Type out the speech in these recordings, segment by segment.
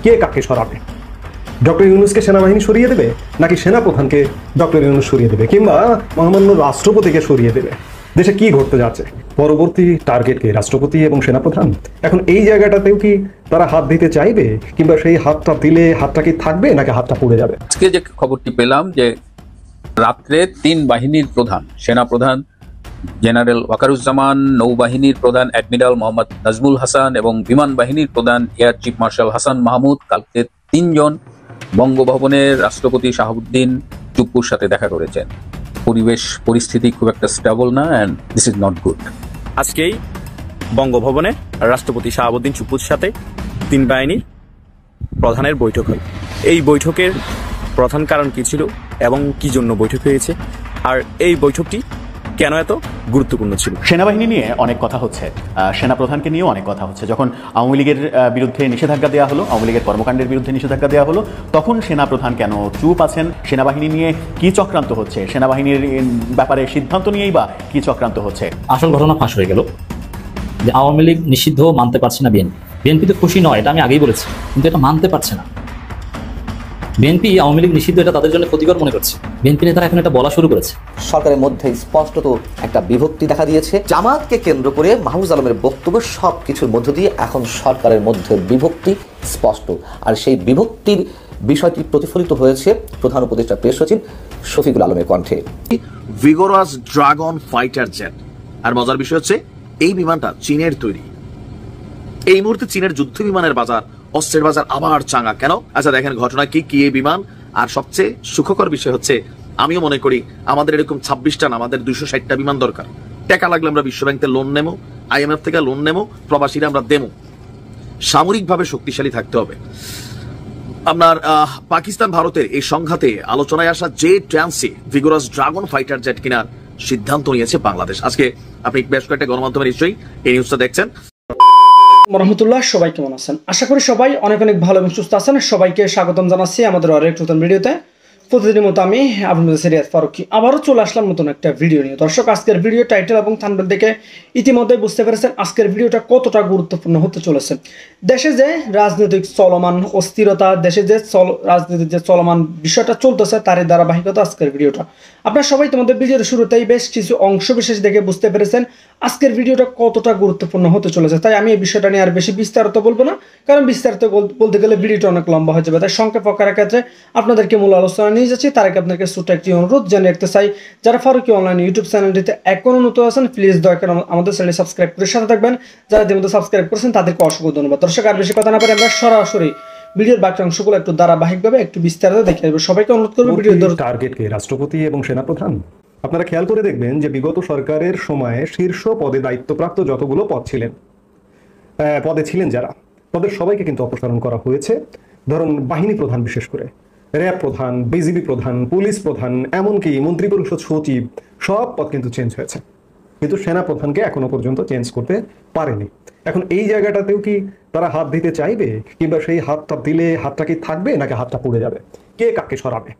কে কাকে সরাবে? ডক্টর ইউনূসকে সেনাবাহিনী সরিয়ে দেবে, নাকি সেনাপ্রধানকে ডক্টর ইউনূস সরিয়ে দেবে, কিংবা মহামান্য রাষ্ট্রপতিকে সরিয়ে দেবে? দেশে কি ঘটতে যাচ্ছে? পরবর্তী টার্গেট কে রাষ্ট্রপতি এবং সেনাপ্রধান? এখন এই জায়গাটাতেও কি তারা হাত দিতে চাইবে, কিংবা সেই হাতটা দিলে হাতটা কি থাকবে নাকি হাতটা পড়ে যাবে? আজকে যে খবরটি পেলাম যে রাত্রে 3 বাহিনীর প্রধান, সেনাপ্রধান জেনারেল ওয়াকারুজ্জামান, নৌবাহিনীর প্রধান অ্যাডমিরাল মোহাম্মদ নাজমুল হাসান এবং বিমান বাহিনীর প্রধান air chief marshal Hasan Mahmud কালকে 3 জন বঙ্গভবনের রাষ্ট্রপতি শাহাবুদ্দিন চুপ্পুর সাথে দেখা করেছেন। পরিস্থিতি খুব একটা স্টেবল না, and this is not good. আজকেই বঙ্গভবনে রাষ্ট্রপতি শাহাবুদ্দিন চুপ্পুর সাথে 3 বাহিনীর প্রধানের বৈঠক হয়। এই বৈঠকের প্রধান কারণ কি ছিল এবং কি জন্য বৈঠক হয়েছে, আর এই বৈঠকটি কেন এত গুরুত্বপূর্ণ ছিল? সেনাবাহিনী নিয়ে অনেক কথা হচ্ছে, সেনাপ্রধানকে নিয়েও অনেক কথা হচ্ছে। যখন আওয়ামী লীগের বিরুদ্ধে নিষেধাজ্ঞা দেওয়া হলো, আওয়ামী লীগের কর্মকাণ্ডের বিরুদ্ধে নিষেধাজ্ঞা দেওয়া হলো, তখন সেনাপ্রধান কেন চুপ আছেন? সেনাবাহিনী নিয়ে কি চক্রান্ত হচ্ছে? সেনাবাহিনীর ব্যাপারে সিদ্ধান্ত নিয়েই বা কি চক্রান্ত হচ্ছে? আসল ঘটনা ফাঁস হয়ে গেল যে আওয়ামী লীগ নিষিদ্ধ মানতে পারছে না বিএনপি। বিএনপি তো খুশি নয়, এটা আমি আগেই বলেছি, কিন্তু এটা মানতে পারছে না। বিএনপি আওয়ামী লীগ নিষিদ্ধ এটা তাদের জন্য ক্ষতিকর মনে করছে। বিএনপি নেতারা এখন এটা বলা শুরু করেছে। সরকারের মধ্যে স্পষ্টত একটা বিভক্তি দেখা দিয়েছে। জামাতকে কেন্দ্র করে মাহফুজ আলমের বক্তব্য সব কিছুর মধ্য দিয়ে এখন সরকারের মধ্যে বিভক্তি স্পষ্ট, আর সেই বিভক্তির বিষয়টি প্রতিফলিত হয়েছে প্রধান উপদেষ্টা প্রেস সচিব শফিকুল আলমের কণ্ঠে। ভিগোরাস ড্রাগন ফাইটার জেট, আর মজার বিষয় হচ্ছে এই বিমানটা চীনের তৈরি। এই মুহূর্তে চীনের যুদ্ধ বিমানের বাজার, অস্ত্রের বাজার আবার চাঙ্গা কেন? আচ্ছা দেখেন ঘটনা কি এই বিমান। আর সবচেয়ে সুখকর বিষয় হচ্ছে, আমিও মনে করি আমাদের এরকম 26টা না, আমাদের 260টা বিমান দরকার। টাকা লাগলে আমরা বিশ্বব্যাংক থেকে লোন নেবো, IMF থেকে লোন নেবো, প্রবাসীরা আমরা দেবো। সামরিকভাবে শক্তিশালী থাকতে হবে। আপনার পাকিস্তান ভারতের এই সংঘাতে আলোচনায় আসা যে ট্রান্সি ভিগোরাস ড্রাগন ফাইটার জেট কেনার সিদ্ধান্ত নিয়েছে বাংলাদেশ। আজকে আপনি বেশ কয়েকটা গণমাধ্যমে নিশ্চয়ই এই নিউজটা দেখছেন। রহমতুল্লাহ, সবাই কেমন আছেন? আশা করি সবাই অনেক অনেক ভালো এবং সুস্থ আছেন। সবাইকে স্বাগতম জানাচ্ছি আমাদের আরেক নতুন ভিডিওতে। প্রতিদিনের মতো আমি আপনাদের সিরিয়াস ফারুকি আবারও চলে আসলাম নতুন একটা ভিডিও নিয়ে। দর্শক, আজকের ভিডিও টাইটেল এবং থাম্বনেল দেখে ইতিমধ্যে বুঝতে পেরেছেন আজকের ভিডিওটা কতটা গুরুত্বপূর্ণ হতে চলেছে। দেশে যে রাজনৈতিক চলমান অস্থিরতা, দেশে যে রাজনীতির যে চলমান বিষয়টা চলতেছে, তারই ধারাবাহিকতা আজকের ভিডিওটা। আপনারা সবাই তোমাদের ভিডিওর শুরুতেই বেশ কিছু অংশ বিশেষ দেখে বুঝতে পেরেছেন আজকের ভিডিওটা কতটা গুরুত্বপূর্ণ হতে চলেছে। তাই আমি এই বিষয়টা নিয়ে আর বেশি বিস্তারিত বলবো না, কারণ বিস্তারিত বলতে গেলে ভিডিওটা অনেক লম্বা হয়ে যাবে। তাই সংক্ষেপ আকারে ক্ষেত্রে আপনাদেরকে মূল আলোচনা নিয়ে যাচ্ছি। তার আগে আপনাদেরকে ছোট্ট একটি অনুরোধ জানিয়ে রাখতে চাই, যারা ফারুকি অনলাইন ইউটিউব চ্যানেলটিতে এখনো নতুন আছেন, প্লিজ দয়া করে আমাদের চ্যানেল সাবস্ক্রাইব করে সাথে থাকবেন। যারা ইতিমধ্যে সাবস্ক্রাইব করেছেন তাদেরকে অসংখ্য ধন্যবাদ। দর্শক, আর বেশি কথা না পারে আমরা সরাসরি ভিডিওর বাকি অংশগুলো একটু ধারাবাহিকভাবে একটু বিস্তারিত দেখে নেব। সবাইকে অনুরোধ করব ভিডিওর টার্গেট কে রাষ্ট্রপতি এবং সেনাপ্রধান। আপনারা খেয়াল করে দেখবেন যে বিগত সরকারের সময়ে শীর্ষ পদে দায়িত্বপ্রাপ্ত যতগুলো পদে ছিলেন যারা, তাদের সবাইকে কিন্তু অপসারণ করা হয়েছে। ধরুন বাহিনী প্রধান, বিশেষ করে র্যাব প্রধান, বিজিবি প্রধান, পুলিশ প্রধান, এমনকি মন্ত্রিপরিষদ সচিব, সব পদ কিন্তু চেঞ্জ হয়েছে, কিন্তু সেনাপ্রধানকে এখনো পর্যন্ত চেঞ্জ করতে পারেনি। এখন এই জায়গাটাতেও কি তারা হাত দিতে চাইবে, কিংবা সেই হাতটা দিলে হাতটা কি থাকবে নাকি হাতটা পড়ে যাবে? কে কাকে সরাবে?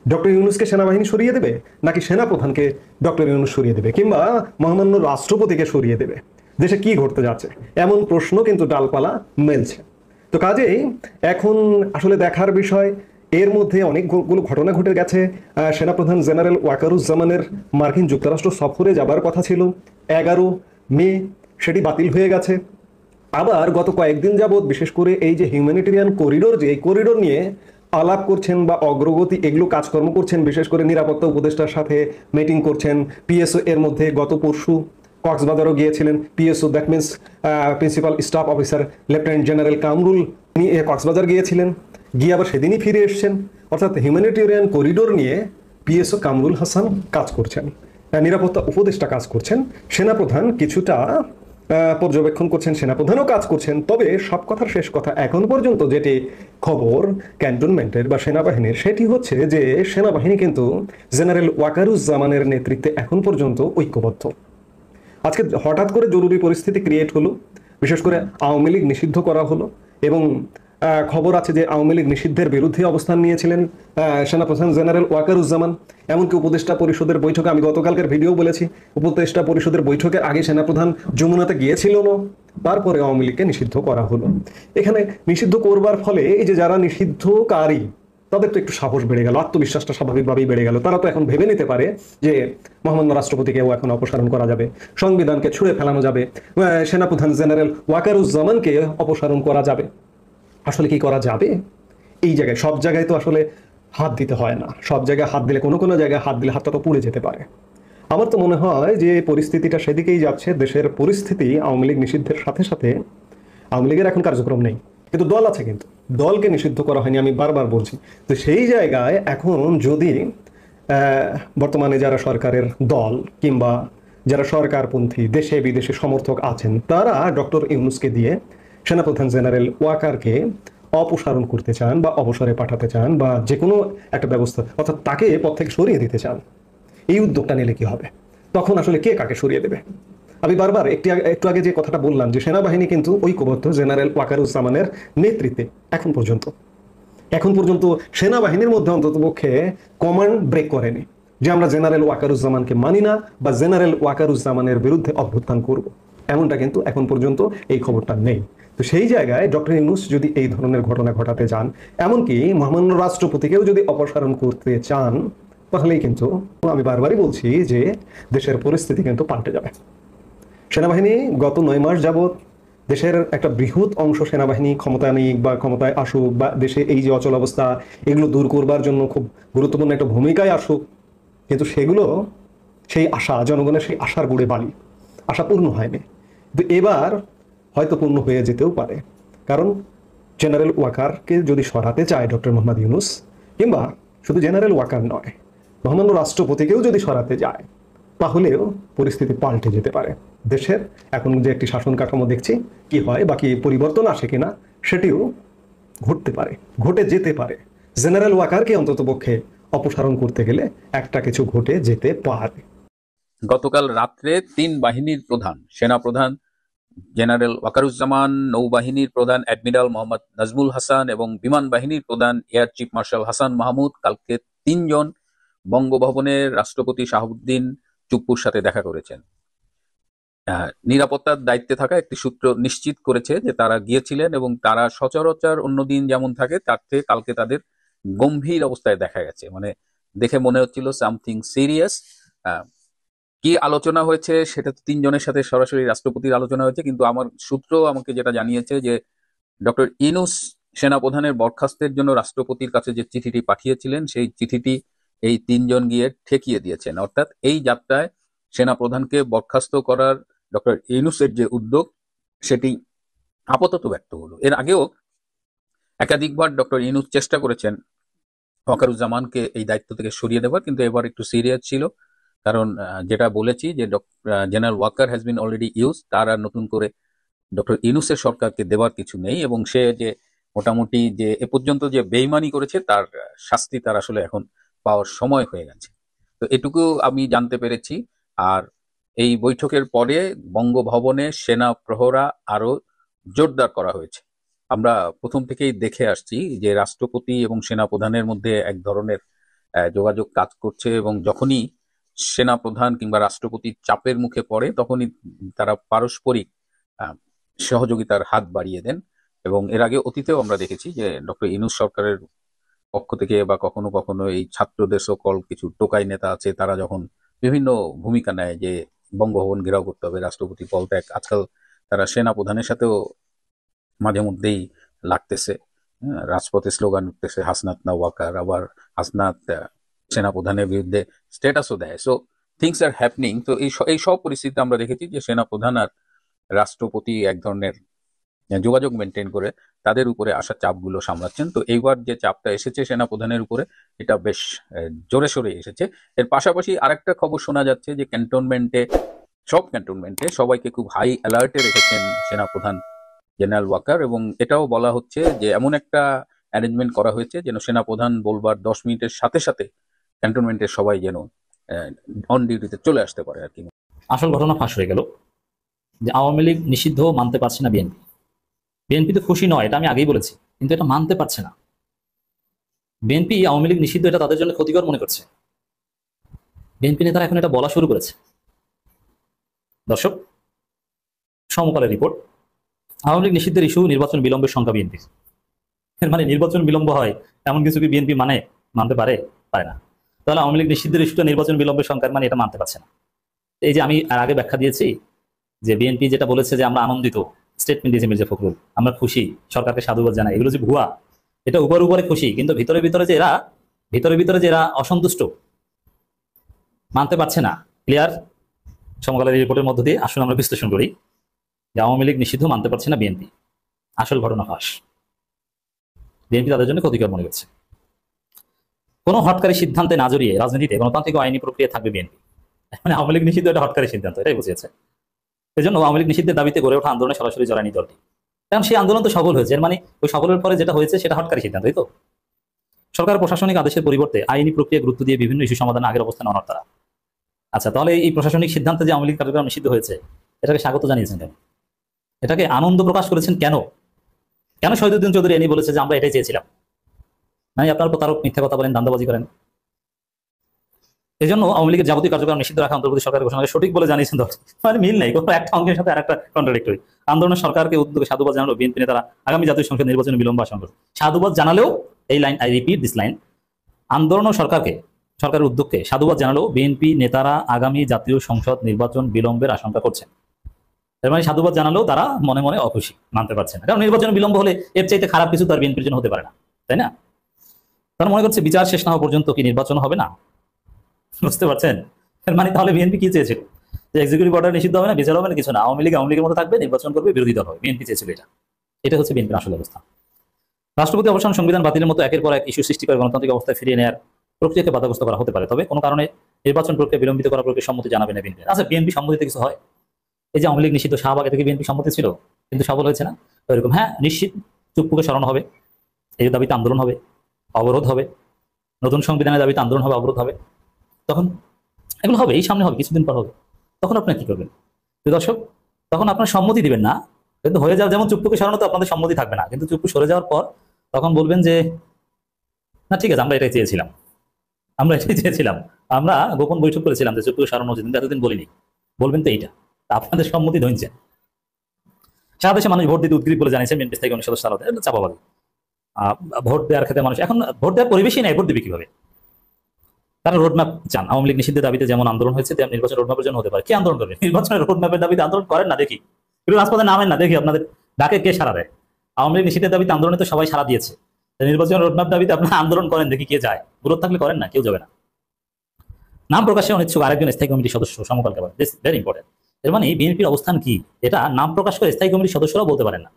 ডক্টর ইউনূসকে সেনাবাহিনী সরিয়ে দেবে, নাকি সেনাপ্রধানকে ডক্টর ইউনূস সরিয়ে দেবে, কিংবা মহামান্য রাষ্ট্রপতিকে সরিয়ে দেবে? দেশে কি ঘটতে যাচ্ছে এমন প্রশ্ন কিন্তু ডালপালা মেলছে। তো কাজেই এখন আসলে দেখার বিষয়, এর মধ্যে অনেকগুলো ঘটনা ঘটে গেছে। সেনাপ্রধান জেনারেল ওয়াকারুজ্জামানের মার্কিন যুক্তরাষ্ট্র সফরে যাবার কথা ছিল 11 মে, সেটি বাতিল হয়ে গেছে। আবার গত কয়েকদিন যাবৎ বিশেষ করে এই যে হিউম্যানিটেরিয়ান করিডোর, যে এই করিডোর নিয়ে আলাপ করছেন বা অগ্রগতি এগুলো কাজকর্ম করছেন, বিশেষ করে নিরাপত্তা উপদেষ্টার সাথে মিটিং করছেন। পিএসও এর মধ্যে গত পরশু কক্সবাজারও গিয়েছিলেন PSO, that means principal staff officer lieutenant general Kamrul, তিনি কক্সবাজার গিয়েছিলেন, গিয়ে আবার সেদিনই ফিরে এসছেন। অর্থাৎ হিউম্যানিটেরিয়ান করিডোর নিয়ে পিএসও কামরুল হাসান কাজ করছেন, নিরাপত্তা উপদেষ্টা কাজ করছেন, সেনাপ্রধান কিছুটা পর্যবেক্ষণ করছেন, সেনাপ্রধানও কাজ করছেন। তবে সব কথার শেষ কথা, এখন পর্যন্ত যেটি খবর ক্যান্টনমেন্টের বা সেনাবাহিনীর, সেটি হচ্ছে যে সেনাবাহিনী কিন্তু জেনারেল ওয়াকারুজ্জামানের নেতৃত্বে এখন পর্যন্ত ঐক্যবদ্ধ। আজকে হঠাৎ করে জরুরি পরিস্থিতি ক্রিয়েট হলো, বিশেষ করে আওয়ামী লীগ নিষিদ্ধ করা হলো এবং খবর আছে যে আওয়ামী লীগ নিষিদ্ধের বিরুদ্ধে অবস্থান নিয়েছিলেন সেনাপ্রধান জেনারেল ওয়াকারুজ্জামান। এমনকি উপদেষ্টা পরিষদের বৈঠকে, আমি গতকালকের ভিডিও বলেছি, উপদেষ্টা পরিষদের বৈঠকের আগে সেনাপ্রধান যমুনাতে গিয়েছিল না, তারপরে আওয়ামী লীগকে নিষিদ্ধ করা হলো। এখানে নিষিদ্ধ করবার ফলে এই যে যারা নিষিদ্ধকারী তাদের তো একটু সাহস বেড়ে গেল, আত্মবিশ্বাসটা স্বাভাবিকভাবেই বেড়ে গেল। তারা তো এখন ভেবে নিতে পারে যে মহামান্য রাষ্ট্রপতিকেও এখন অপসারণ করা যাবে, সংবিধানকে ছুঁড়ে ফেলানো যাবে, সেনাপ্রধান জেনারেল ওয়াকারুজ্জামানকে অপসারণ করা যাবে। আসলে কি করা যাবে? এই জায়গায় সব জায়গায় তো আসলে হাত দিতে হয় না। সব জায়গায় হাত দিলে, কোনো কোনো জায়গায় হাত দিলে হাতটা তো পুড়ে যেতে পারে। আমার তো মনে হয় যে পরিস্থিতিটা সেদিকেই যাচ্ছে। দেশের পরিস্থিতি আওয়ামী লীগ নিষিদ্ধের সাথে সাথে, আওয়ামী লীগের এখন কার্যক্রম নেই, কিন্তু দল আছে, কিন্তু দলকে নিষিদ্ধ করা হয়নি, আমি বারবার বলছি। তো সেই জায়গায় এখন যদি বর্তমানে যারা সরকারের দল কিংবা যারা সরকারপন্থী দেশে বিদেশে সমর্থক আছেন, তারা ডক্টর ইউনূসকে দিয়ে সেনাপ্রধান জেনারেল ওয়াকারকে অপসারণ করতে চান বা অবসরে পাঠাতে চান বা যে কোনো একটা ব্যবস্থা, অর্থাৎ তাকে পদ থেকে সরিয়ে দিতে চান, এই উদ্যোগটা নিলে কি হবে? তখন আসলে কে কাকে সরিয়ে দেবে? আমি বারবার একটু আগে যে কথাটা বললাম যে সেনাবাহিনী কিন্তু ঐক্যবদ্ধ জেনারেল ওয়াকারুজ্জামানের নেতৃত্বে এখন পর্যন্ত সেনাবাহিনীর মধ্যে অন্ততপক্ষে কমান্ড ব্রেক করেনি যে আমরা জেনারেল ওয়াকারুজ্জামানকে মানি না বা জেনারেল ওয়াকারুজ্জামানের বিরুদ্ধে অভ্যুত্থান করব, এমনটা কিন্তু এখন পর্যন্ত এই খবরটা নেই। তো সেই জায়গায় ডক্টর ইউনূস যদি এই ধরনের ঘটনা ঘটাতে চান, এমনকি মহামান্য রাষ্ট্রপতিকেও যদি অপসারণ করতে চান, তাহলেই কিন্তু আমি বারবারই বলছি যে দেশের পরিস্থিতি কিন্তু পাল্টে যাবে। সেনাবাহিনী গত 9 মাস যাবৎ দেশের একটা বৃহৎ অংশ সেনাবাহিনী ক্ষমতা নিক বা ক্ষমতায় আসুক বা দেশে এই যে অচল অবস্থা এগুলো দূর করবার জন্য খুব গুরুত্বপূর্ণ একটা ভূমিকায় আসুক, কিন্তু সেগুলো, সেই আশা, জনগণের সেই আশার বুড়ে বালি, আশা পূর্ণ হয়নি। কিন্তু এবার হয়তো পূর্ণ হয়ে যেতেও পারে, কারণ জেনারেল ওয়াকারকে যদি সরাতে চায় ডক্টর মোহাম্মদ ইউনূস, কিংবা শুধু জেনারেল ওয়াকার নয়, মহামান্য রাষ্ট্রপতিকেও যদি সরাতে যায়, তাহলেও পরিস্থিতি পাল্টে যেতে পারে। দেশের এখন যে একটি শাসন কাঠামো দেখছি, কি হয় বা কি পরিবর্তন আসে কিনা সেটিও ঘটতে পারে, ঘটে যেতে পারে। জেনারেল ওয়াকারকে অন্ততপক্ষে অপসারণ করতে গেলে একটা কিছু ঘটে যেতে পারে। গতকাল রাত্রে 3 বাহিনীর প্রধান, সেনাপ্রধান জেনারেল ওয়াকারুজ্জামান, নৌবাহিনীর প্রধান অ্যাডমিরাল মোহাম্মদ নাজমুল হাসান এবং বিমান বাহিনীর প্রধান air chief marshal Hasan Mahmud কালকে 3 জন বঙ্গভবনের রাষ্ট্রপতি শাহাবুদ্দিন চুপ্পুর সাথে দেখা করেছেন। নিরাপত্তার দায়িত্বে থাকা একটি সূত্র নিশ্চিত করেছে যে তারা গিয়েছিলেন এবং তারা সচরাচর অন্যদিন যেমন থাকে তার থেকে কালকে তাদের গম্ভীর অবস্থায় দেখা গেছে। মানে দেখে মনে হচ্ছিল সামথিং সিরিয়াস। কি আলোচনা হয়েছে সেটা তো 3 জনের সাথে সরাসরি রাষ্ট্রপতির আলোচনা হয়েছে, কিন্তু আমার সূত্র আমাকে যেটা জানিয়েছে যে ডক্টর ইউনূস সেনাপ্রধানের বরখাস্তের জন্য রাষ্ট্রপতির কাছে যে চিঠিটি পাঠিয়েছিলেন সেই চিঠিটি এই 3 জন গিয়ে ঠেকিয়ে দিয়েছেন। অর্থাৎ এই যাত্রায় সেনাপ্রধানকে বরখাস্ত করার ডক্টর ইউনূসের যে উদ্যোগ সেটি আপাতত ব্যর্থ হলো। এর আগেও একাধিকবার ডক্টর ইউনূস চেষ্টা করেছেন ওয়াকারুজ্জামানকে এই দায়িত্ব থেকে সরিয়ে দেওয়ার, কিন্তু এবার একটু সিরিয়াস ছিল, কারণ যেটা বলেছি যে general Walker has been already use, তার আর নতুন করে ডক্টর ইউনূসের সরকারকে দেওয়ার কিছু নেই, এবং সে যে মোটামুটি যে এ পর্যন্ত যে বেইমানি করেছে তার শাস্তি তার আসলে এখন পাওয়ার সময় হয়ে গেছে। তো এটুকু আমি জানতে পেরেছি। আর এই বৈঠকের পরে বঙ্গভবনে সেনা প্রহরা আরো জোরদার করা হয়েছে। আমরা প্রথম থেকেই দেখে আসছি যে রাষ্ট্রপতি এবং সেনাপ্রধানের মধ্যে এক ধরনের যোগাযোগ কাজ করছে, এবং যখনই সেনাপ্রধান কিংবা রাষ্ট্রপতি চাপের মুখে পড়ে তখনই তারা পারস্পরিক সহযোগিতার হাত বাড়িয়ে দেন। এবং এর আগে অতীতেও আমরা দেখেছি যে ডক্টর ইউনূস সরকারের পক্ষ থেকে বা কখনো কখনো এই ছাত্রদের সকল কিছু টোকাই নেতা আছে, তারা যখন বিভিন্ন ভূমিকা নেয় যে বঙ্গভবন ঘেরাও করতে হবে, রাষ্ট্রপতি পদত্যাগ, আজকাল তারা সেনাপ্রধানের সাথেও মাঝে মধ্যেই লাগতেছে, রাজপথে স্লোগান উঠতেছে হাসনাত না ওয়াকার, আবার হাসনাত সেনাপ্রধানের বিরুদ্ধে স্ট্যাটাসও দেয়। So things are happening. তো এই সব পরিস্থিতিতে আমরা দেখেছি যে সেনাপ্রধান আর রাষ্ট্রপতি এক ধরনের যোগাযোগ মেনটেন করে তাদের উপরে আসা চাপগুলো সামলাচ্ছেন। তো এইবার যে চাপটা এসেছে সেনাপ্রধানের উপরে, এটা বেশ জোরে সোরে এসেছে। এর পাশাপাশি আরেকটা খবর শোনা যাচ্ছে যে সব ক্যান্টনমেন্টে সবাইকে খুব হাই অ্যালার্টে রেখেছেন সেনাপ্রধান জেনারেল ওয়াকার, এবং এটাও বলা হচ্ছে যে এমন একটা অ্যারেঞ্জমেন্ট করা হয়েছে যেন সেনাপ্রধান বলবার 10 মিনিটের সাথে সাথে ক্যান্টনমেন্টের সবাই যেন অন ডিউটিতে চলে আসতে পারে আর কি। আসল ঘটনা ফাঁস হয়ে গেল যে আওয়ামী লীগ নিষিদ্ধ মানতে পারছে না বিএনপি। বিএনপি তো খুশি নয়, এটা আমি আগেই বলেছি, কিন্তু এটা মানতে পারছে না। বিএনপি আওয়ামী লীগ নিষিদ্ধ এটা তাদের জন্য ক্ষতিকর মনে করছে। বিএনপি নেতারা এখন এটা বলা শুরু করেছে। দর্শক, সমকালের রিপোর্ট, আওয়ামী লীগ নিষিদ্ধের ইস্যু নির্বাচন বিলম্বের সংখ্যা বিএনপির। এর মানে নির্বাচন বিলম্ব হয় এমন কিছু কি বিএনপি মানতে পারে না? তাহলে আওয়ামী লীগ নিষিদ্ধের ইস্যুটা নির্বাচন বিলম্বের সংখ্যার মানে এটা মানতে পারছে না। এই যে আমি আর আগে ব্যাখ্যা দিয়েছি যে বিএনপি যেটা বলেছে যে আমরা আনন্দিত, স্টেটমেন্ট দিয়েছে মির্জা ফখরুল, আমরা খুশি, সরকারকে সাধুবাদ জানাই, এগুলো যে ভুয়া, এটা উপরে খুশি, কিন্তু ভিতরে ভিতরে যে এরা অসন্তুষ্ট, মানতে পারছে না। ক্লিয়ার? সমকালের রিপোর্টের মধ্য দিয়ে আসলে আমরা বিশ্লেষণ করি যে আওয়ামী লীগ নিষিদ্ধ মানতে পারছে না বিএনপি। আসল ঘটনা ফাঁস। বিএনপি তাদের জন্য ক্ষতিকর মনে করছে। কোনো হটকারী সিদ্ধান্তে না জড়িয়ে রাজনীতিতে গণতান্ত্রিক ও আইনি প্রক্রিয়া থাকবে বিএনপি। মানে আওয়ামী লীগ নিষিদ্ধ একটা হটকারী সিদ্ধান্ত, এটাই বুঝিয়েছে। এই জন্য আওয়ামী লীগ নিষিদ্ধের দাবিতে গড়ে ওঠা আন্দোলনে সরাসরি জড়ায়নি দলটি। কারণ সেই আন্দোলন তো সফল হয়েছে, এর মানে ওই সফলের পরে যেটা হয়েছে সেটা হটকারী সিদ্ধান্ত, তাই তো? সরকার প্রশাসনিক আদেশের পরিবর্তে আইনি প্রক্রিয়া গুরুত্ব দিয়ে বিভিন্ন ইস্যু সমাধানে আগের অবস্থান অনড় তারা। আচ্ছা, তাহলে এই প্রশাসনিক সিদ্ধান্তে যে আওয়ামী লীগ কার্যক্রম নিষিদ্ধ হয়েছে এটাকে স্বাগত জানিয়েছেন কেন? এটাকে আনন্দ প্রকাশ করেছেন কেন? শহীদুদ্দিন চৌধুরী এনে বলেছে যে আমরা এটাই চেয়েছিলাম? মানে আপনার প্রতারক, মিথ্যা কথা বলেন, দান্দাবাজি করেন। এই জন্য আওয়ামী লীগের যাবতীয় কার্যক্রম নিষিদ্ধ রাখা অন্তর্বর্তী সরকারের ঘোষণাকে সঠিক বলে জানিয়েছেন দল। মানে মিল নেই, কোনো একটা অঙ্গের সাথে আরেকটা কন্ট্রাডিক্টরি। আন্দোলনের সরকারকে উদ্যোগে সাধুবাদ জানালো বিএনপি নেতারা আগামী জাতীয় সংসদ নির্বাচনে বিলম্ব আশঙ্কা। সাধুবাদ জানালেও, এই line I repeat this line, আন্দোলন ও সরকারের উদ্যোগকে সাধুবাদ জানালো বিএনপি নেতারা আগামী জাতীয় সংসদ নির্বাচন বিলম্বের আশঙ্কা করছেন। এর মানে সাধুবাদ জানালেও তারা মনে মনে অখুশি, মানতে পারছে না। কারণ নির্বাচন বিলম্ব হলে এর চাইতে খারাপ কিছু তার বিএনপির জন্য হতে পারে না, তাই না? তারা মনে করছে বিচার শেষ না হওয়া পর্যন্ত কি নির্বাচন হবে না? বুঝতে পারছেন? এর মানে তাহলে বিএনপি কি চেয়েছিল? যে এক্সিকিউটিভ অর্ডার নিষিদ্ধ হবে না, বিচার হবে না, কিছু না, আওয়ামী লীগের মতো থাকবে, নির্বাচন করবে, বিরোধী দল হবে। বিএনপি চেয়েছিল এটা হচ্ছে বিএনপির আসল অবস্থা। রাষ্ট্রপতি অবসান, সংবিধান বাতিলের মতো একের পর এক ইস্যু সৃষ্টি করে গণতান্ত্রিক অবস্থায় ফিরিয়ে নেওয়ার প্রক্রিয়াকে বাধাগ্রস্ত করা হতে পারে। তবে কোনো কারণে নির্বাচন প্রক্রিয়া বিলম্বিত করার প্রক্রিয়া সম্মতি জানাবে না বিএনপি। আচ্ছা, বিএনপি সম্মতিতে কিছু হয়? এই যে আওয়ামী লীগ নিষিদ্ধ, শাহবাগে থেকে বিএনপি সম্মতি ছিল কিন্তু সফল হয়েছে না, ওইরকম হ্যাঁ নিশ্চিত চুপ্পুকে সরানো হবে, এই দাবিতে আন্দোলন হবে, অবরোধ হবে, নতুন সংবিধানের দাবিতে আন্দোলন হবে, অবরোধ হবে, তখন এগুলো হবে, এই সামনে হবে, কিছুদিন পর হবে। তখন আপনারা কি করবেন? দর্শক, তখন আপনার সম্মতি দিবেন না, কিন্তু হয়ে যাওয়ার, যেমন চুপ্পুকে সরানো তো আপনাদের সম্মতি থাকবে না, কিন্তু চুপ্পু সরে যাওয়ার পর তখন বলবেন যে না ঠিক আছে, আমরা এটাই চেয়েছিলাম, আমরা গোপন বৈঠক করেছিলাম যে চুপ্পুকে সরানো উচিত, কিন্তু এতদিন বলিনি। বলবেন তো এইটা, আপনাদের সম্মতি ধরছেন। সারা দেশে মানুষ ভোট দিতে উদ্গ্রীব বলে জানিয়েছে বিএনপি স্থায়ী কমিটির সদস্য আলাদা, এটা চাপাবাদী। ভোট দেওয়ার ক্ষেত্রে মানুষ এখন ভোট দেওয়ার পরিবেশই নাই, ভোট দিবে কিভাবে? তারা রোডম্যাপ চান। আওয়ামী লীগ নিষিদ্ধের দাবিতে যেমন আন্দোলন হয়েছে তেমন নির্বাচন রোডম্যাপের জন্য হতে পারে। কি আন্দোলন করবে? নির্বাচনের রোডম্যাপের দাবিতে আন্দোলন করেন না দেখি, একটু রাজপথে নামেন না দেখি, আপনাদের ডাকে কে সারা দেয়? আওয়ামী লীগ নিষিদ্ধের দাবিতে আন্দোলনে তো সবাই সারা দিয়েছে, নির্বাচনের রোডম্যাপ দাবিতে আপনারা আন্দোলন করেন দেখি কে যায়। বিরোধ থাকলে করেন না, কেউ যাবে না। নাম প্রকাশে অনিচ্ছুক আরেকজন স্থায়ী কমিটির সদস্য সমকালকে বলেন, দিস ভেরি ইম্পর্টেন্ট। এর মানে বিএনপির অবস্থান কি, এটা নাম প্রকাশ করে স্থায়ী কমিটির সদস্যরাও বলতে পারেন না,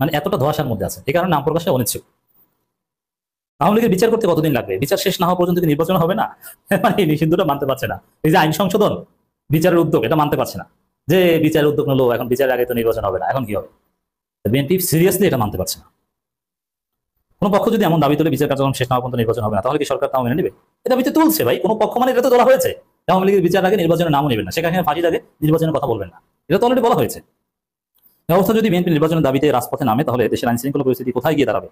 মানে এতটা ধোঁয়াশার মধ্যে আছে, এই কারণে নাম প্রকাশে অনিচ্ছুক। আওয়ামী লীগের বিচার করতে কতদিন লাগবে? বিচার শেষ না হওয়া পর্যন্ত কি নির্বাচন হবে না? মানে এই নিষিদ্ধটা মানতে পারছে না। এই যে আইন সংশোধন, বিচারের উদ্যোগ, এটা মানতে পারছে না। যে বিচারের উদ্যোগ নিলো, এখন বিচারের আগে তো নির্বাচন হবে না, এখন কি হবে? বিএনপি সিরিয়াসলি এটা মানতে পারছে না। কোনো পক্ষ যদি এমন দাবি তোলে বিচার কার্যক্রম শেষ না হওয়া পর্যন্ত নির্বাচন হবে না, তাহলে কি সরকার তাও মেনে নেবে? এটা দাবিতে তুলছে ভাই, কোনো পক্ষ, মানে এটা তো তোলা হয়েছে আওয়ামী লীগের বিচার আগে নির্বাচনের নামও নেবেন না, সেখানে ফাঁসির আগে নির্বাচনের কথা বলবেন না, এটা তো অলরেডি বলা হয়েছে। এই অবস্থা যদি বিএনপি নির্বাচনের দাবিতে রাজপথে নামে, তাহলে দেশের আইন শৃঙ্খলা পরিস্থিতি কোথায় গিয়ে দাঁড়াবে?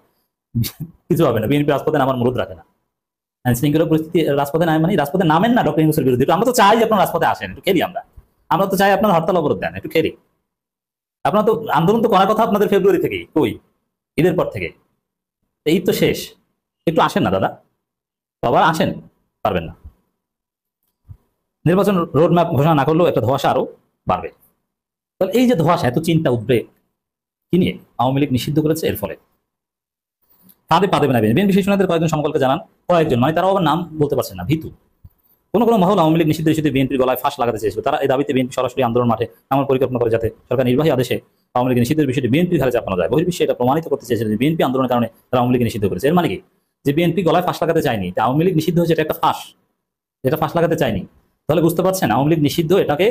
কিছু হবে না। বিএনপি রাজপথে নামার অনুরোধ রাখে না। আইন শৃঙ্খলা পরিস্থিতি রাজপথে নামে মানে রাজপথে নামেন না ডক্টর ইউনূসের বিরুদ্ধে। আমরা তো চাই আপনার রাজপথে আসেন, একটু খেলি আমরা তো চাই আপনার হরতাল অবরোধ দেন, একটু খেলি। আপনার তো আন্দোলন তো করার কথা আপনাদের ফেব্রুয়ারি থেকেই, কই ঈদের পর থেকে, ঈদ তো শেষ, একটু আসেন না দাদা, বাবা আসেন, পারবেন না। নির্বাচন রোডম্যাপ ঘোষণা না করলেও একটা ধোঁয়াশা আরো বাড়বে। তাহলে এই যে ধোঁয়াশা, এত চিন্তা উদ্বেগ কি নিয়ে আওয়ামী লীগ নিষিদ্ধ করেছে, এর ফলে পা দেবে না বিএনপি। শীর্ষনেতাদের কয়েকজন সমকালকে জানান, কয়েকজন মানে তারাও আবার নাম বলতে পারছেন না, ভীতু। কোনো মহল আওয়ামী লীগ নিষিদ্ধের ইস্যুতে বিএনপির গলায় ফাঁস লাগাতে চেয়েছিল। তারা এই দাবিতে বিএনপি সরাসরি আন্দোলন মাঠে নামার পরিকল্পনা করে, যাতে সরকার নির্বাহী আদেশে আওয়ামী লীগ নিষিদ্ধের বিষয়টি বিএনপির ঘাড়ে চাপানো যায়। বহির্বিশ্বে এটা প্রমাণিত করতে চেয়েছিল যে বিএনপি আন্দোলনের কারণে তারা আওয়ামী লীগ নিষিদ্ধ করেছে। এর মানে কি, যে বিএনপি গলায় ফাঁস লাগাতে চায়নি, আওয়ামী লীগ নিষিদ্ধ হয়েছে, এটা একটা ফাঁস, এটা ফাঁস লাগাতে চায়নি। তাহলে বুঝতে পারছেন, আওয়ামী লীগ নিষিদ্ধ এটাকে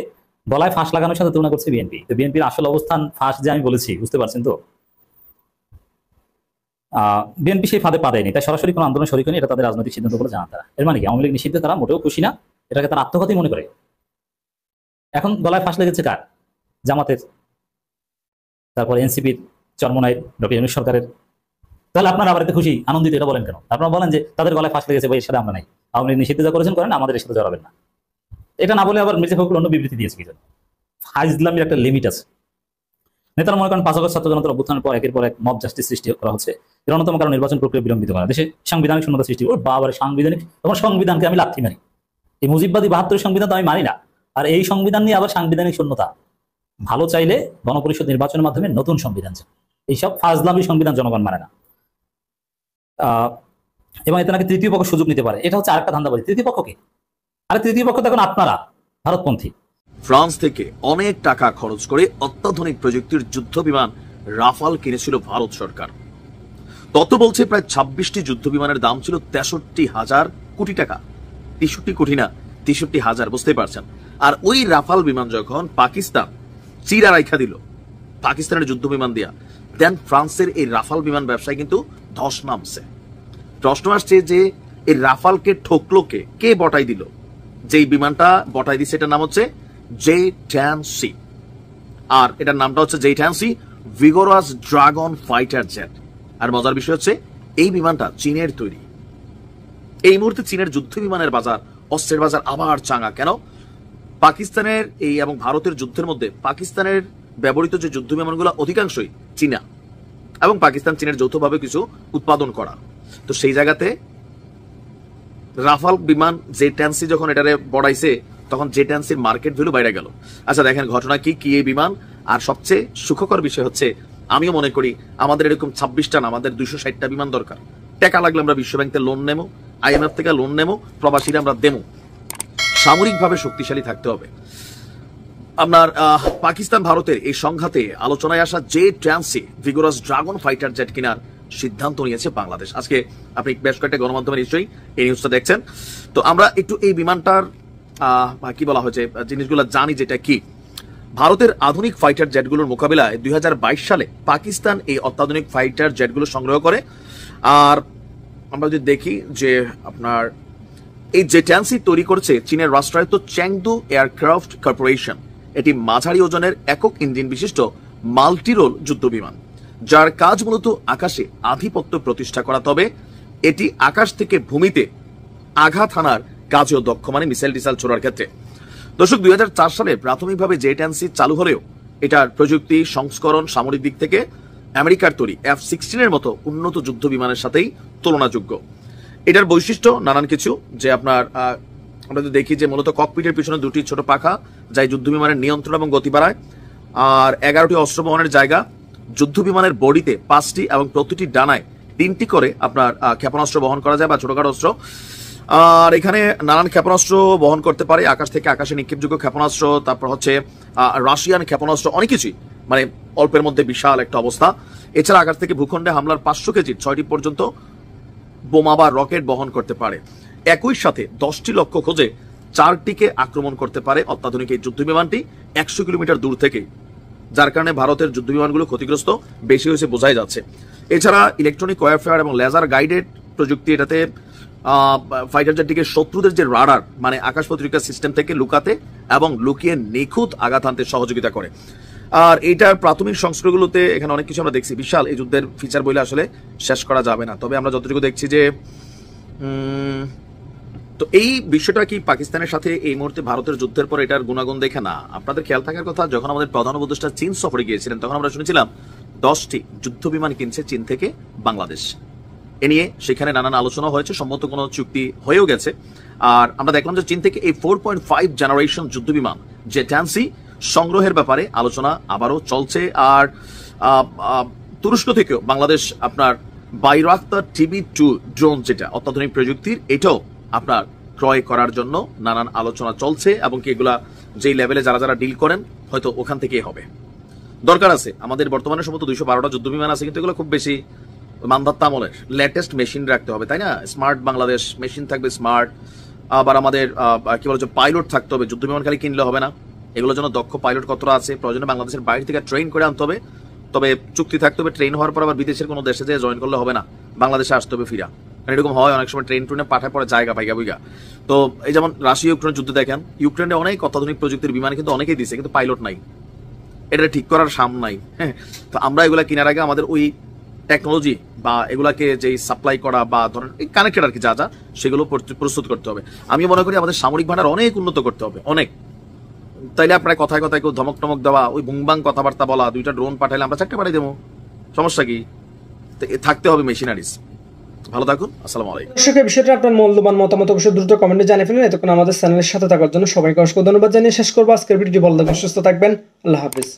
গলায় ফাঁস লাগানোর সাথে তুলনা করছে বিএনপি। তো বিএনপির আসল অবস্থান ফাঁস, যে আমি বলেছি, বুঝতে পারছেন তো? বিএনপি সেই ফাঁদে পা দেয়নি, তাই সরাসরি কোনো আন্দোলন শরিক হয়নি, এটা তাদের রাজনৈতিক সিদ্ধান্ত বলে জানা তারা। এর মানে কি, আওয়ামী লীগ নিষিদ্ধে তারা মোটেও খুশি না, এটাকে তারা আত্মঘাতী মনে করে। এখন গলায় ফাঁস লেগেছে কার? জামাতের, তারপর এনসিপির চরমনাই ডক্টর ইউনূস সরকারের, তাহলে আপনারা আবার এতে খুশি আনন্দিত এটা বলেন কেন? আপনারা বলেন যে তাদের গলায় ফাঁস লেগেছে, ভাই এর সাথে আমরা নাই, আওয়ামী লীগ নিষিদ্ধ যা করেছেন করেন, আমাদের এর সাথে জড়াবেন না। এটা না বলে আবার মির্জা ফখরুল অন্য বিবৃতি দিয়েছে কি জন্য? ফাজলামির একটা লিমিট আছে। নেতারা মনে করেন 5 আগস্ট ছাত্র জনতার অভ্যুত্থানের পর একের পর এক মব জাস্টিস সৃষ্টি করা হচ্ছে, এর অন্যতম কারণ নির্বাচন প্রক্রিয়া বিলম্বিত করা, দেশে সাংবিধানিক শূন্যতা সৃষ্টি। ওর বাবার সাংবিধানিক, তখন সংবিধানকে আমি লাথি মারি, এই মুজিববাদী 72 সংবিধান তো আমি মানি না, আর এই সংবিধান নিয়ে আবার সাংবিধানিক শূন্যতা। ভালো চাইলে গণপরিষদ নির্বাচনের মাধ্যমে নতুন সংবিধান চাই, এইসব ফাজলামি সংবিধান জনগণ মানে না। এবং এতে নাকি তৃতীয় পক্ষ সুযোগ নিতে পারে, এটা হচ্ছে আরেকটা ধান্দাবাজি। তৃতীয় পক্ষকে, আরে তৃতীয় পক্ষ দেখুন আপনারা ভারতপন্থী। ফ্রান্স থেকে অনেক টাকা খরচ করে অত্যাধুনিক প্রযুক্তির যুদ্ধ বিমান রাফাল কিনেছিল ভারত সরকার। তত বলছে প্রায় 26টি যুদ্ধ বিমানের দাম ছিল 63,000 কোটি টাকা। 63 কোটি না, 63,000, বুঝতে পারছেন। আর ওই রাফাল বিমান যখন পাকিস্তান চিরা রাইখা দিল পাকিস্তানের যুদ্ধ বিমান দিয়া, দেন ফ্রান্সের এই রাফাল বিমান ব্যবসায় কিন্তু ধস নামছে। প্রশ্ন আসছে যে এই রাফালকে ঠকলো কে? কে বটাই দিল? যেই বিমানটা বটাই দিচ্ছে এটার নাম হচ্ছে J-10C, আর এটার নামটা হচ্ছে J-10C vigorous dragon fighter jet. আর মজার বিষয় হচ্ছে এই বিমানটা চীনের তৈরি। এই মুহূর্তে চীনের যুদ্ধ বিমানের বাজার, অস্ত্রের বাজার আবার চাঙ্গা। কেন? পাকিস্তানের এই এবং ভারতের যুদ্ধের মধ্যে পাকিস্তানের ব্যবহৃত যে যুদ্ধ বিমানগুলো অধিকাংশই চীনা, এবং পাকিস্তান চীনের যৌথভাবে কিছু উৎপাদন করা। তো সেই জায়গাতে রাফাল বিমান J-10C যখন এটারে বড়াইছে, তখন J-10Cর মার্কেট ভ্যালু বাইরে গেল। আচ্ছা দেখেন ঘটনা কি এই বিমান। আর সবচেয়ে সুখকর বিষয় হচ্ছে, আমিও মনে করি আমাদের এরকম 26টা না, আমাদের 260টা বিমান দরকার। টাকা লাগলে আমরা বিশ্বব্যাংক থেকে লোন নেবো, IMF থেকে লোন নেবো, প্রবাসীরা আমরা দেবো। সামরিকভাবে শক্তিশালী থাকতে হবে। আপনার পাকিস্তান ভারতের এই সংঘাতে আলোচনায় আসা J-10C vigorous dragon fighter jet কেনার সিদ্ধান্ত নিয়েছে বাংলাদেশ। আজকে আপনি বেশ কয়েকটা গণমাধ্যমে নিশ্চয়ই এই নিউজটা দেখছেন। তো আমরা একটু এই বিমানটার কি বলা হয়েছে জিনিসগুলো জানি, যেটা কি ভারতের আধুনিক ফাইটার জেটগুলোর মোকাবিলায় 2022 সালে পাকিস্তান এই অত্যাধুনিক ফাইটার জেটগুলো সংগ্রহ করে। আর আমরা যদি দেখি যে আপনার এই J-10C তৈরি করেছে চীনের রাষ্ট্রায়ত্ত চ্যাংদু এয়ারক্রাফট কর্পোরেশন। এটি মাঝারি ওজনের একক ইঞ্জিন বিশিষ্ট মাল্টিরোল যুদ্ধ বিমান, যার কাজ মূলত আকাশে আধিপত্য প্রতিষ্ঠা করা। তবে এটি আকাশ থেকে ভূমিতে আঘাত হানার কাজেও দক্ষ, মানে মিসাইল টিসাইল ছোড়ার ক্ষেত্রে। দর্শক 2004 সালে প্রাথমিকভাবে J-10C চালু হলেও এটার প্রযুক্তি সংস্করণ সামরিক দিক থেকে আমেরিকার তৈরি F-16 এর মতো উন্নত যুদ্ধ বিমানের সাথেই তুলনাযোগ্য। এটার বৈশিষ্ট্য নানান কিছু, যে আপনার আমরা যদি দেখি যে মূলত ককপিটের পিছনে 2টি ছোট পাখা, যা যুদ্ধ বিমানের নিয়ন্ত্রণ এবং গতি বাড়ায়। আর 11টি অস্ত্র বহনের জায়গা, যুদ্ধ বিমানের বডিতে 5টি এবং প্রতিটি ডানায় 3টি করে আপনার ক্ষেপণাস্ত্র বহন করা যায় বা ছোটখাটো অস্ত্র। আর এখানে নানান ক্ষেপণাস্ত্র বহন করতে পারে, আকাশ থেকে আকাশে নিক্ষেপযোগ্য ক্ষেপণাস্ত্র, তারপর হচ্ছে রাশিয়ান ক্ষেপণাস্ত্র, অনেক কিছুই, মানে অল্পের মধ্যে বিশাল একটা অবস্থা। এছাড়া আকাশ থেকে ভূখণ্ডে হামলার 500 কেজির 6টি পর্যন্ত বোমা বা রকেট বহন করতে পারে। একই সাথে 10টি লক্ষ্য খোঁজে 4টিকে আক্রমণ করতে পারে অত্যাধুনিক এই যুদ্ধ বিমানটি 100 কিলোমিটার দূর থেকে, যার কারণে ভারতের যুদ্ধ বিমানগুলো ক্ষতিগ্রস্ত বেশি হয়েছে বোঝাই যাচ্ছে। এছাড়া ইলেকট্রনিক ওয়ারফেয়ার এবং লেজার গাইডেড প্রযুক্তি এটাতে ফাইটার জেটটিকে শত্রুদের যে রাডার, মানে আকাশ প্রতিরক্ষা সিস্টেম থেকে লুকাতে এবং লুকিয়ে নিখুঁত আঘাত হানতে সহযোগিতা করে। আর এইটার প্রাথমিক সংস্করণগুলোতে এখানে অনেক কিছু আমরা দেখছি, বিশাল এই যুদ্ধের ফিচার বলে আসলে শেষ করা যাবে না। তবে আমরা যতটুকু দেখছি যে তো এই বিষয়টা কি পাকিস্তানের সাথে এই মুহূর্তে ভারতের যুদ্ধের পর এটার গুণাগুণ দেখে না। আপনাদের খেয়াল থাকার কথা, যখন আমাদের প্রধান উপদেষ্টা চীন সফরে গিয়েছিলেন, তখন আমরা শুনেছিলাম 10টি যুদ্ধ বিমান কিনছে চীন থেকে বাংলাদেশ। এ নিয়ে সেখানে নানান আলোচনা হয়েছে, সম্মত কোনো চুক্তি হয়েও গেছে। আর আমরা দেখলাম যে চীন থেকে এই 4.5 জেনারেশন যুদ্ধ বিমান J-10C সংগ্রহের ব্যাপারে আলোচনা আবারও চলছে। আর তুরস্ক থেকেও বাংলাদেশ আপনার বাইরাক্তার TB2 ড্রোন, যেটা অত্যাধুনিক প্রযুক্তির, এটাও আপনার ক্রয় করার জন্য নানান আলোচনা চলছে। এবং কি এগুলা যেই লেভেলে যারা যারা ডিল করেন হয়তো ওখান থেকেই হবে। দরকার আছে আমাদের বর্তমানে সম্ভবত 212টা যুদ্ধ বিমান আছে, কিন্তু এগুলো খুব বেশি মানধাত্তা আমলের, লেটেস্ট মেশিন রাখতে হবে, তাই না? স্মার্ট বাংলাদেশ, মেশিন থাকবে স্মার্ট। আবার আমাদের কি বলা হচ্ছে পাইলট থাকতে হবে, যুদ্ধ বিমান খালি কিনলে হবে না, এগুলোর জন্য দক্ষ পাইলট কতটা আছে, প্রয়োজনে বাংলাদেশের বাইরে থেকে ট্রেন করে আনতে হবে। তবে চুক্তি থাকতে হবে, ট্রেন হওয়ার পর আবার বিদেশের কোনো দেশে যেয়ে জয়েন করলে হবে না, বাংলাদেশে আসতে হবে ফিরা। এরকম হয় অনেক সময়, ট্রেন ট্রেনে পাঠায় পরে জায়গা পাইগা বুইগা। তো এই যেমন রাশিয়া ইউক্রেন যুদ্ধ দেখেন, ইউক্রেনে অনেক অত্যাধুনিক প্রযুক্তির বিমান কিন্তু অনেকেই দিচ্ছে, কিন্তু পাইলট নাই, এটা ঠিক করার সাম নাই। হ্যাঁ, তো আমরা এগুলা কেনার আগে আমাদের ওই টেকনোলজি বা এগুলাকে যে সাপ্লাই করা বা ধরেন কানেক্টেড আর কি যা যা সেগুলো প্রস্তুত করতে হবে। আমি মনে করি আমাদের সামরিক ভান্ডার অনেক উন্নত করতে হবে, অনেক। তাইলে আপনার কথায় কথায় কেউ ধমক টমক দেওয়া, ওই বুংবাং কথাবার্তা বলা, 2টা ড্রোন পাঠাইলে আমরা 4টে পাঠাই দেবো, সমস্যা কি? থাকতে হবে মেশিনারিজ। ভালো থাকুন, আসসালামু আলাইকুম। দর্শক, এই বিষয়টা আপনার মূল্যবান মতামত অবশ্যই দ্রুত কমেন্টে জানিয়ে ফেলুন। এতক্ষণ আমাদের চ্যানেলের সাথে থাকার জন্য সবাইকে অসংখ্য ধন্যবাদ জানিয়ে শেষ করবো আজকের ভিডিওটি। ভালো থাকবেন, সুস্থ থাকবেন, আল্লাহ হাফিজ।